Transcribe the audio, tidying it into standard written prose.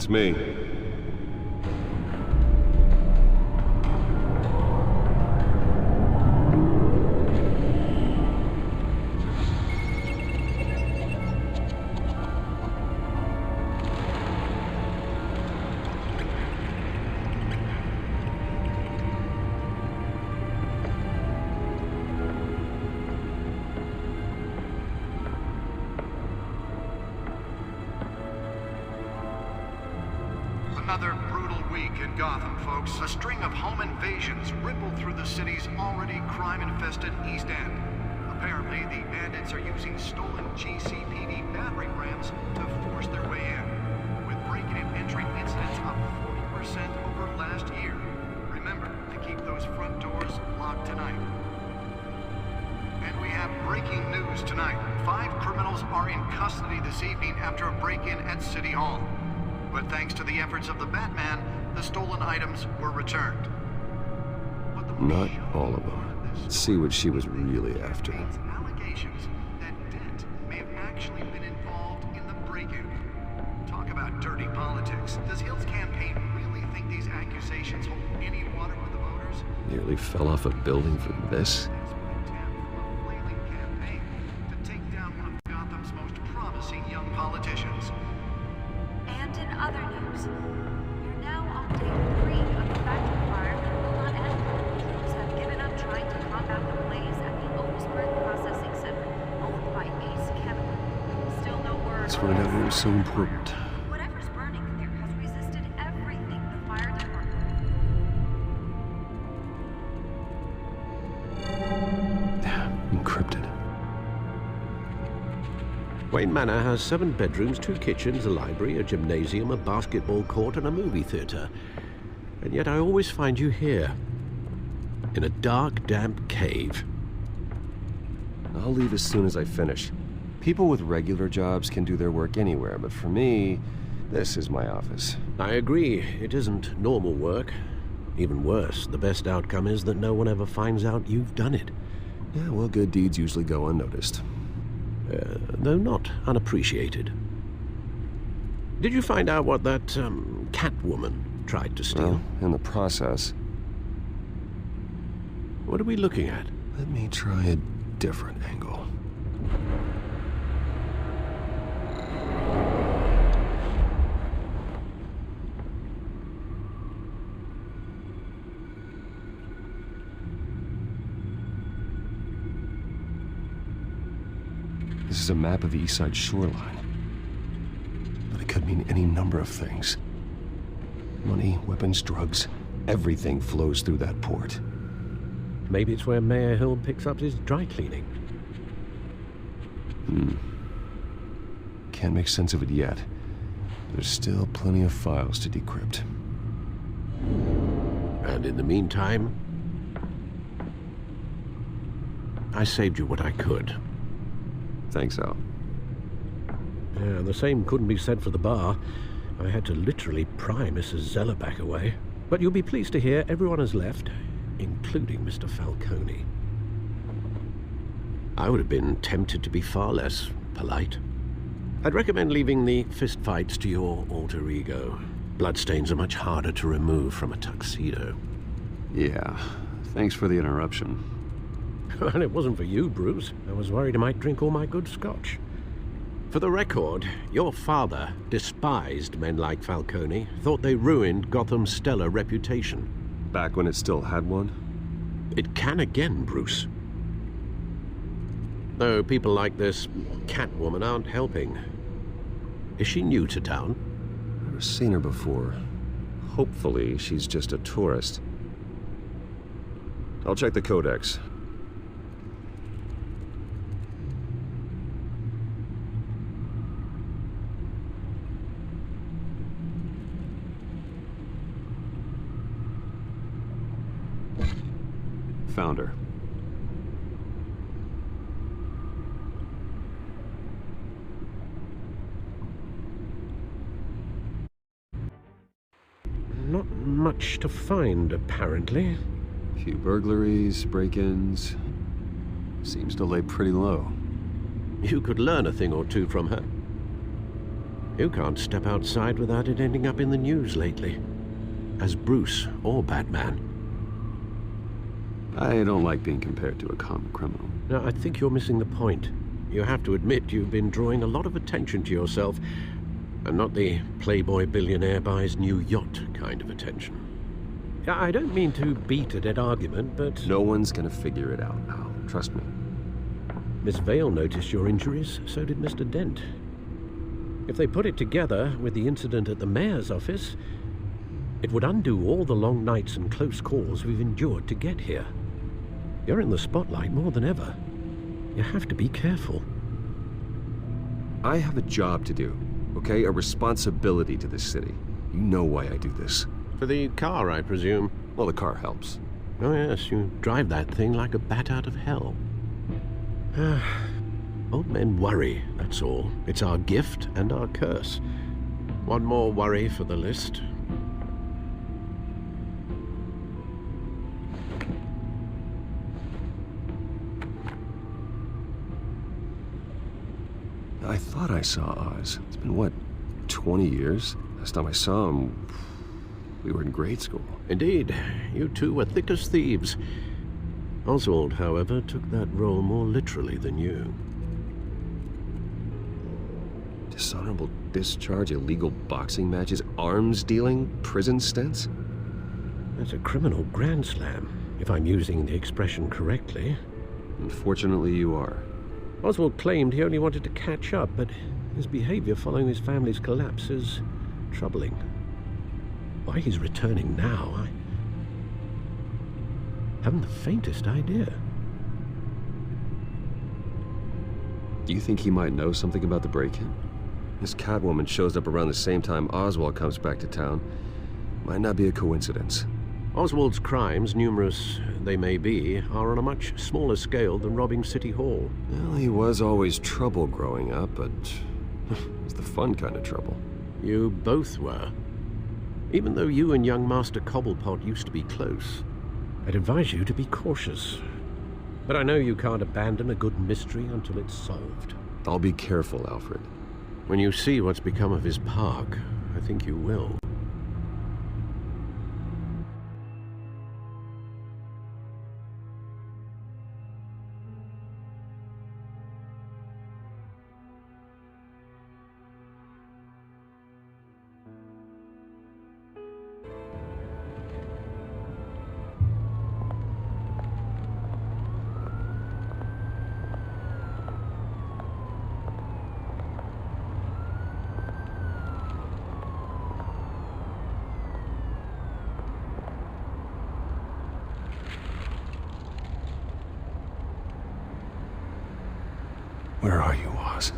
It's me. Another brutal week in Gotham, folks. A string of home invasions rippled through the city's already crime-infested East End. Apparently, the bandits are using stolen GCPD battering rams to force their way in, with breaking and entering incidents up 40% over last year. Remember to keep those front doors locked tonight. And we have breaking news tonight. 5 criminals are in custody this evening after a break-in at City Hall. But thanks to the efforts of the Batman, the stolen items were returned. Not all of them. Let's see what she was really after. Allegations that Dent may have actually been involved in the break-in. Talk about dirty politics. Does Hill's campaign really think these accusations hold any water with the voters? Nearly fell off a building for this? A flailing campaign to take down one of Gotham's most promising young politicians. And in other news, we're now on day 3 of the factory fire that will not end. Troops have given up trying to combat the blaze at the Otisburg Processing Center, owned by Ace Chemical. Still no word. Let's find out what was so important. Whatever's burning there has resisted everything the fire department. Encrypted. Wayne Manor has 7 bedrooms, 2 kitchens, a library, a gymnasium, a basketball court, and a movie theatre. And yet I always find you here, in a dark, damp cave. I'll leave as soon as I finish. People with regular jobs can do their work anywhere, but for me, this is my office. I agree, it isn't normal work. Even worse, the best outcome is that no one ever finds out you've done it. Yeah, well, good deeds usually go unnoticed. Though not unappreciated. Did you find out what that, Catwoman tried to steal? Well, in the process. What are we looking at? Let me try a different angle. This is a map of the East Side shoreline. But it could mean any number of things. Money, weapons, drugs, everything flows through that port. Maybe it's where Mayor Hill picks up his dry cleaning. Can't make sense of it yet. There's still plenty of files to decrypt. And in the meantime, I saved you what I could. Thanks, Al. Yeah, the same couldn't be said for the bar. I had to literally pry Mrs. Zellerback away. But you'll be pleased to hear everyone has left, including Mr. Falcone. I would have been tempted to be far less polite. I'd recommend leaving the fistfights to your alter ego. Bloodstains are much harder to remove from a tuxedo. Yeah, thanks for the interruption. And it wasn't for you, Bruce. I was worried I might drink all my good scotch. For the record, your father despised men like Falcone, thought they ruined Gotham's stellar reputation. Back when it still had one? It can again, Bruce. Though people like this Catwoman aren't helping. Is she new to town? Never seen her before. Hopefully, she's just a tourist. I'll check the codex. Found her. Not much to find, apparently. Few burglaries, break-ins. Seems to lay pretty low. You could learn a thing or two from her. You can't step outside without it ending up in the news lately. As Bruce or Batman. I don't like being compared to a common criminal. No, I think you're missing the point. You have to admit you've been drawing a lot of attention to yourself, and not the playboy billionaire buys new yacht kind of attention. I don't mean to beat a dead argument, but... No one's gonna figure it out, Al. Trust me. Miss Vale noticed your injuries, so did Mr. Dent. If they put it together with the incident at the mayor's office, it would undo all the long nights and close calls we've endured to get here. You're in the spotlight more than ever. You have to be careful. I have a job to do, okay? A responsibility to this city. You know why I do this. For the car, I presume. Well, the car helps. Oh yes, you drive that thing like a bat out of hell. Old men worry, that's all. It's our gift and our curse. One more worry for the list. I thought I saw Oz. It's been, what, 20 years? Last time I saw him, we were in grade school. Indeed, you two were thick as thieves. Oswald, however, took that role more literally than you. Dishonorable discharge, illegal boxing matches, arms dealing, prison stints? That's a criminal grand slam, if I'm using the expression correctly. Unfortunately, you are. Oswald claimed he only wanted to catch up, but his behavior following his family's collapse is troubling. Why he's returning now, I haven't the faintest idea. Do you think he might know something about the break-in? This Catwoman shows up around the same time Oswald comes back to town. Might not be a coincidence. Oswald's crimes, numerous they may be, are on a much smaller scale than robbing City Hall. Well, he was always trouble growing up, but it was the fun kind of trouble. You both were. Even though you and young Master Cobblepot used to be close, I'd advise you to be cautious. But I know you can't abandon a good mystery until it's solved. I'll be careful, Alfred. When you see what's become of his park, I think you will. Where are you, Oz?